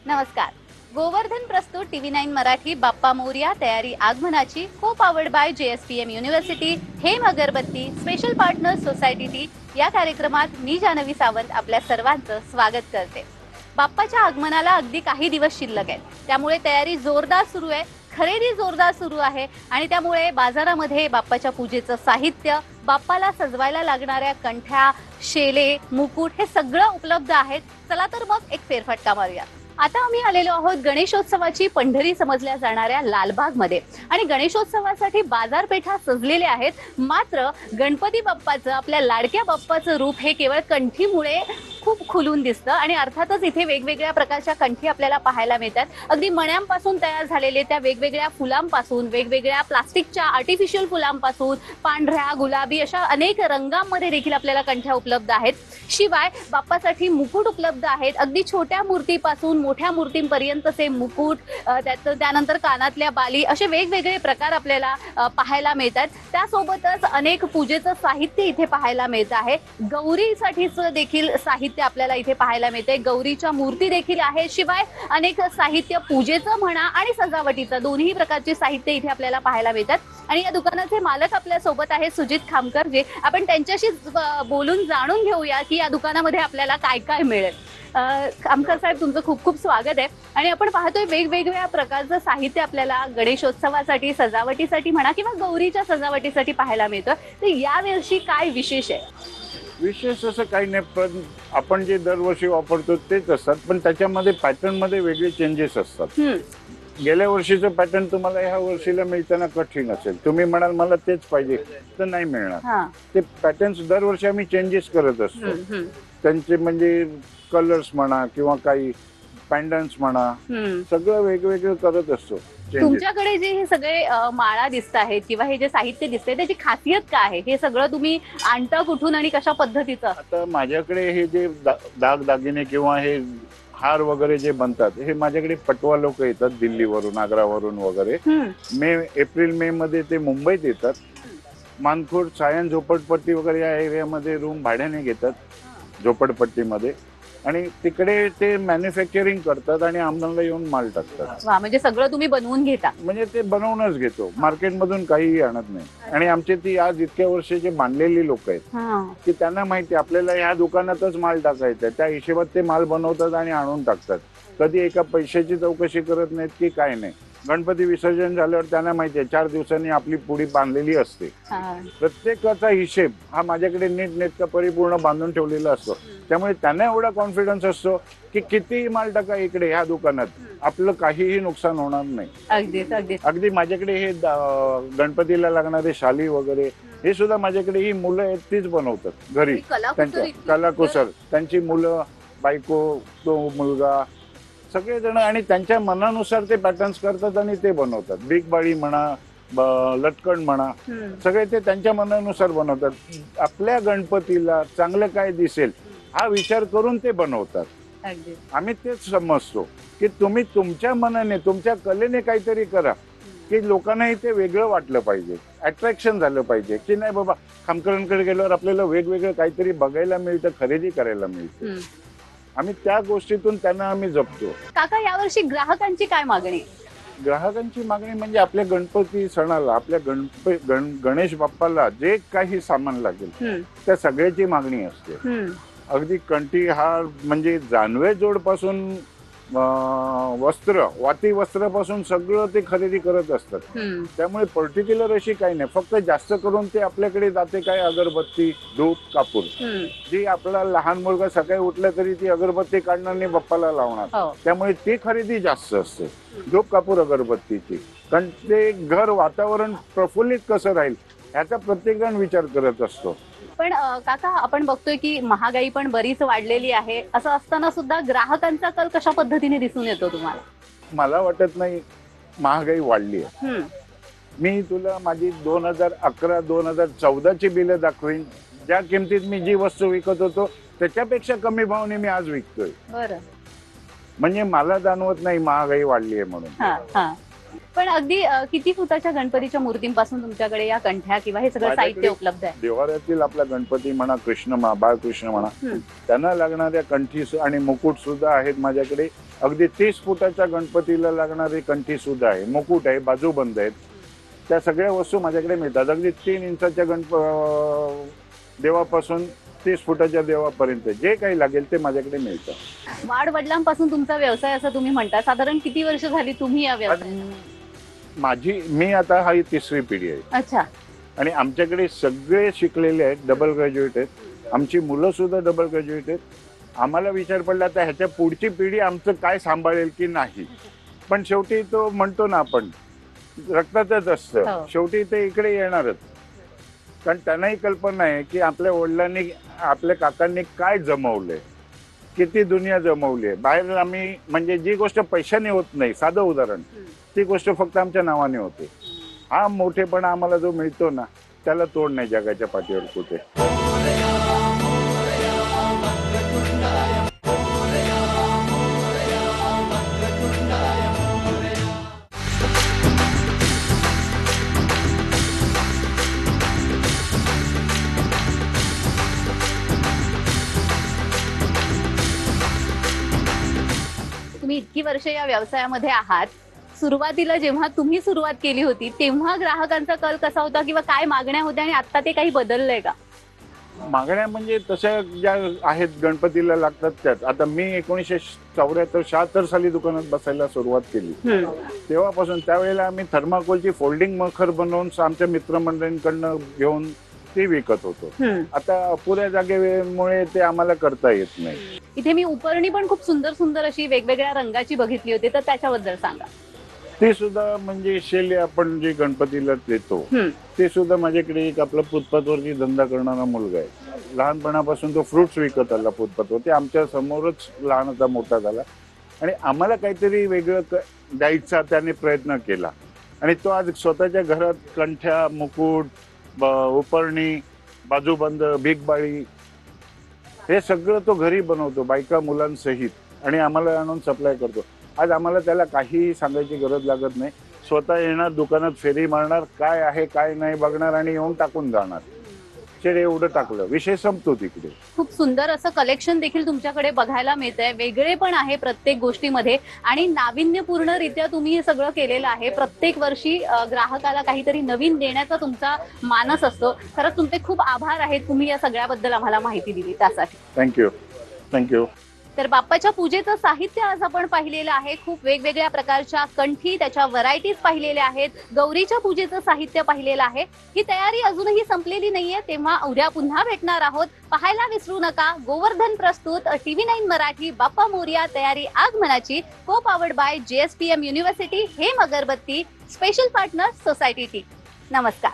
नमस्कार. गोवर्धन प्रस्तुत TV9 मराठी बाप्पा मोरया तयारी आगमनाची को पावर्ड बाय JSPM युनिव्हर्सिटी हेम अगरबत्ती स्पेशल पार्टनर सोसायटी टी या कार्यक्रमात मी जानवी सावंत आपल्या सर्वांचं स्वागत करते. बाप्पाच्या आगमनाला अगदी काही दिवस शिल्लक आहेत, त्यामुळे तयारी जोरदार सुरू आहे, खरेदी जोरदार सुरू आहे आणि त्यामुळे बाजारामध्ये बाप्पाच्या पूजेचं साहित्य, बाप्पाला सजवायला लागणाऱ्या कंठ्या, शेले, मुकुट हे सगळं उपलब्ध आहेत. चला तर मग एक फेरफटका मारूया. आता आम्ही आलेलो आहोत गणेशोत्सवाची पंढरी समजल्या जाणाऱ्या लालबागमध्ये आणि गणेशोत्सवासाठी बाजारपेठा सजलेल्या आहेत. मात्र गणपती बाप्पाचं, आपल्या लाडक्या बाप्पाचं रूप हे केवळ कंठीमुळे खूप खुलून दिसतं आणि अर्थातच इथे वेगवेगळ्या प्रकारच्या कंठी आपल्याला पाहायला मिळतात. अगदी मण्यांपासून तयार झालेले त्या वेगवेगळ्या फुलांपासून, वेगवेगळ्या प्लास्टिकच्या आर्टिफिशियल फुलांपासून, पांढऱ्या, गुलाबी अशा अनेक रंगांमध्ये देखील आपल्याला कंठ्या उपलब्ध आहेत. शिवाय बाप्पासाठी मुकुट उपलब्ध आहेत. अगदी छोट्या मूर्तीपासून मोठ्या मूर्तींपर्यंतचे मुकुट, त्यानंतर कानातल्या बाली असे वेगवेगळे प्रकार आपल्याला पाहायला मिळतात. त्यासोबतच अनेक पूजेचं साहित्य इथे पाहायला मिळत आहे. गौरीसाठीच देखील साहित्य आपल्याला इथे पाहायला मिळते. गौरीच्या मूर्ती देखील आहेत. शिवाय अनेक साहित्य पूजेचं म्हणा आणि सजावटीचं दोन्ही प्रकारचे साहित्य इथे आपल्याला पाहायला मिळतात. आणि या दुकानाचे मालक आपल्या सोबत आहेत सुजित खामकर, जे आपण त्यांच्याशी बोलून जाणून घेऊया की या दुकानामध्ये आपल्याला काय काय मिळेल. खामकर साहेब, तुमचं खूप खूप स्वागत आहे. आणि आपण पाहतोय वेगवेगळ्या प्रकारचं साहित्य आपल्याला गणेशोत्सवासाठी, सजावटीसाठी म्हणा किंवा गौरीच्या सजावटीसाठी पाहायला मिळतं. तर यावर्षी काय विशेष आहे? विशेष असं काही नाही, पण आपण जे दरवर्षी वापरतो तेच असतात, पण त्याच्यामध्ये पॅटर्न मध्ये वेगळे चेंजेस असतात. गेल्या वर्षीचं पॅटर्न तुम्हाला ह्या वर्षीला मिळताना कठीण असेल. तुम्ही म्हणाल मला तेच पाहिजे तर नाही मिळणार. ते पॅटर्न्स दरवर्षी आम्ही चेंजेस करत असतो. त्यांचे म्हणजे कलर्स म्हणा किंवा काही पॅन्डन्स म्हणा, सगळं वेगवेगळं करत असतो. तुमच्याकडे जे हे सगळे माळा दिसत आहेत किंवा हे जे साहित्य दिसतंय त्याची खासियत काय आहे? हे सगळं तुम्ही आणता कुठून आणि कशा पद्धतीचं? आता माझ्याकडे हे जे दागदागिने किंवा हे हार वगैरे जे बनतात, हे माझ्याकडे पटवा लोक येतात दिल्लीवरून, आग्रावरून वगैरे. एप्रिल मे मध्ये ते मुंबईत येतात. मानखुर्द, सायन, झोपडपट्टी वगैरे या एरियामध्ये रूम भाड्याने घेतात झोपडपट्टीमध्ये, आणि तिकडे ते मॅन्युफॅक्चरिंग करतात आणि आम्हाला येऊन माल टाकतात. म्हणजे सगळं तुम्ही बनवून घेता? म्हणजे ते बनवूनच घेतो, मार्केटमधून काहीही आणत नाही. आणि आमचे ती आज इतक्या वर्षाचे बांधलेली लोक आहेत की त्यांना माहिती आपल्याला ह्या दुकानातच माल टाकायचा, त्या हिशोबात ते माल बनवतात आणि आणून टाकतात. कधी एका पैशाची चौकशी करत नाहीत की काय नाही. गणपती विसर्जन झाल्यावर त्यांना माहिती आहे 4 दिवसांनी आपली पुडी बांधलेली असते. प्रत्येकाचा हिशेब हा माझ्याकडे नीट नेटका परिपूर्ण बांधून ठेवलेला असतो. त्यामुळे त्यांना एवढा कॉन्फिडन्स असतो की कितीही माल टाका इकडे ह्या दुकानात, आपलं काहीही नुकसान होणार नाही. अगदी माझ्याकडे हे गणपतीला लागणारे शाली वगैरे हे सुद्धा माझ्याकडे ही मुलं आहेत तीच बनवतात घरी. त्यांच्या कलाकुसर, त्यांची मुलं, बायको, तो मुलगा, सगळेजण, आणि त्यांच्या मनानुसार ते पॅटर्न्स करतात आणि ते बनवतात. बिग बाळी म्हणा, लटकन म्हणा, सगळे ते त्यांच्या मनानुसार बनवतात. आपल्या गणपतीला चांगलं काय दिसेल हा विचार करून ते बनवतात. आम्ही तेच समजतो की तुम्ही तुमच्या मनाने, तुमच्या कलेने काहीतरी करा की लोकांनाही ते वेगळं वाटलं पाहिजे, अट्रॅक्शन झालं पाहिजे की नाही बाबा खामकरांकडे गेल्यावर आपल्याला वेगवेगळं काहीतरी बघायला मिळतं, खरेदी करायला मिळतं. आम्ही त्या गोष्टीतून त्यांना आम्ही जपतो. काका, यावर्षी ग्राहकांची काय मागणी? ग्राहकांची मागणी म्हणजे आपल्या गणपती सणाला, आपल्या गणेश बाप्पाला जे काही सामान लागेल त्या सगळ्याची मागणी असते. अगदी कंठी, हार म्हणजे जानवे जोड पासून वस्त्र, वाती वस्त्रापासून सगळं ते खरेदी करत असतात. त्यामुळे पर्टिक्युलर अशी काही नाही. फक्त जास्त करून ते आपल्याकडे जाते काय, अगरबत्ती, धूप, कापूर. जी आपला लहान मुलगा सकाळी उठला तरी ती अगरबत्ती काढणार नाही, बाप्पाला लावणार. त्यामुळे ती खरेदी जास्त असते, धूप, कापूर, अगरबत्तीची. कारण ते घर वातावरण प्रफुल्लित कसं राहील ह्याचा प्रत्येक जण विचार करत असतो. पण काका, आपण बघतोय की महागाई पण बरीच वाढलेली आहे. असं असताना सुद्धा ग्राहकांचा कल कशा पद्धतीने दिसून येतो तुम्हाला? मला वाटत नाही महागाई वाढली आहे. मी तुला माझी 2011-2014 ची बिलं दाखवीन. ज्या किमतीत मी जी वस्तू विकत होतो त्याच्यापेक्षा कमी भावाने मी आज विकतोय. बरं. म्हणजे मला जाणवत नाही महागाई वाढली आहे म्हणून. पण अगदी किती फुटाच्या गणपतीच्या मूर्तींपासून तुमच्याकडे या कंठ्या किंवा हे सगळं माझ्याकडे साहित्य उपलब्ध आहे? देवाऱ्यातील आपला गणपती म्हणा, कृष्ण म्हणा, बाळकृष्ण म्हणा, त्यांना लागणाऱ्या कंठी आणि मुकुट सुद्धा आहेत माझ्याकडे. अगदी 30 फुटाच्या गणपतीला लागणारी कंठी सुद्धा आहे, मुकुट आहे, बाजूबंद आहेत. त्या सगळ्या वस्तू माझ्याकडे मिळतात. अगदी 3 इंचाच्या देवापासून 30 फुटाच्या देवापर्यंत जे काही लागेल ते माझ्याकडे मिळतं. वाडवडिलांपासून तुमचा व्यवसाय असं तुम्ही म्हणता, साधारण किती वर्ष झाली तुम्ही या व्यवसायात? मी आता ही 3री पिढी आहे. अच्छा. आणि आमच्याकडे सगळे शिकलेले आहेत, डबल ग्रॅज्युएट आहेत. आमची मुलं सुद्धा डबल ग्रॅज्युएट आहेत. आम्हाला विचार पडला तर ह्याच्या पुढची पिढी आमचं काय सांभाळेल की नाही. पण शेवटी तो म्हणतो ना आपण, रक्तातच असतं, शेवटी ते इकडे येणारच. कारण त्यांनाही कल्पना आहे की आपल्या वडिलांनी, आपल्या काकांनी काय जमवलंय, किती दुनिया जमवली आहे. बाहेर आम्ही म्हणजे जी गोष्ट पैशाने होत नाही, साधं उदाहरण, ती गोष्ट फक्त आमच्या नावाने होते. हा मोठेपणा आम्हाला जो मिळतो ना, त्याला तोड नाही जगाच्या पाठीवर कुठे. तुम्ही इतकी वर्ष या व्यवसायामध्ये आहात, सुरुवातीला जेव्हा तुम्ही सुरुवात केली होती तेव्हा ग्राहकांचा कल कसा होता किंवा काय मागण्या होत्या आणि आता ते काही बदललंय का? मागण्या म्हणजे तशा ज्या आहेत गणपतीला लागतात त्यात. आता मी 1974-76 साली दुकानात बसायला सुरुवात केली. तेव्हापासून त्यावेळेला आम्ही थर्माकोलची फोल्डिंग मखर बनवून आमच्या मित्रमंडळींकडनं घेऊन ते विकत होतो. आता अपुऱ्या जागेमुळे ते आम्हाला करता येत नाही. इथे मी उपरणी पण खूप सुंदर सुंदर अशी वेगवेगळ्या रंगाची बघितली होती, तर त्याच्याबद्दल सांगा. ते सुद्धा म्हणजे शेली आपण जे गणपतीला देतो ते सुद्धा माझ्याकडे एक आपला फुटपाथवरती धंदा करणारा मुलगा आहे. लहानपणापासून तो फ्रुट्स विकत आला फुटपाथवर. ते आमच्या समोरच लहान होता, मोठा झाला आणि आम्हाला काहीतरी वेगळं द्यायचा त्याने प्रयत्न केला. आणि तो आज स्वतःच्या घरात कंठ्या, मुकुट, उपरणी, बाजूबंद, भीकबाळी हे सगळं तो घरी बनवतो, बायका मुलांसहित, आणि आम्हाला आणून सप्लाय करतो. आज आम्हाला त्याला काही सांगायची गरज लागत नाही. स्वतः येणार, दुकानात फेरी मारणार, काय आहे काय नाही बघणार आणि येऊन टाकून जाणार. एवढं टाकलं, विषय संपतो तिकडे. खूप सुंदर असं कलेक्शन देखील तुमच्याकडे बघायला मिळतंय. वेगळे पण आहे प्रत्येक गोष्टीमध्ये आणि नाविन्यपूर्णरित्या तुम्ही हे सगळं केलेलं आहे. प्रत्येक वर्षी ग्राहकाला काहीतरी नवीन देण्याचा तुमचा मानस असतो. खरंच तुमचे खूप आभार आहेत, तुम्ही या सगळ्याबद्दल आम्हाला माहिती दिली त्यासाठी. थँक्यू. थँक्यू. तर बाप्पाच्या पूजेचं साहित्य आज आपण पाहिलेलं आहे. खूप वेगवेगळ्या प्रकारच्या कंठी, त्याच्या व्हरायटीज पाहिलेल्या आहेत. गौरीच्या पूजेचं साहित्य पाहिलेलं आहे. ही तयारी अजूनही संपलेली नाहीये, तेव्हा उद्या पुन्हा भेटणार आहोत. पाहायला विसरू नका. गोवर्धन प्रस्तुत TV9 मराठी बाप्पा मोरया तयारी आगमनाची, को पॉवर्ड बाय JSPM युनिव्हर्सिटी, हेम अगरबत्ती, स्पेशल पार्टनर सोसायटी टी. नमस्कार.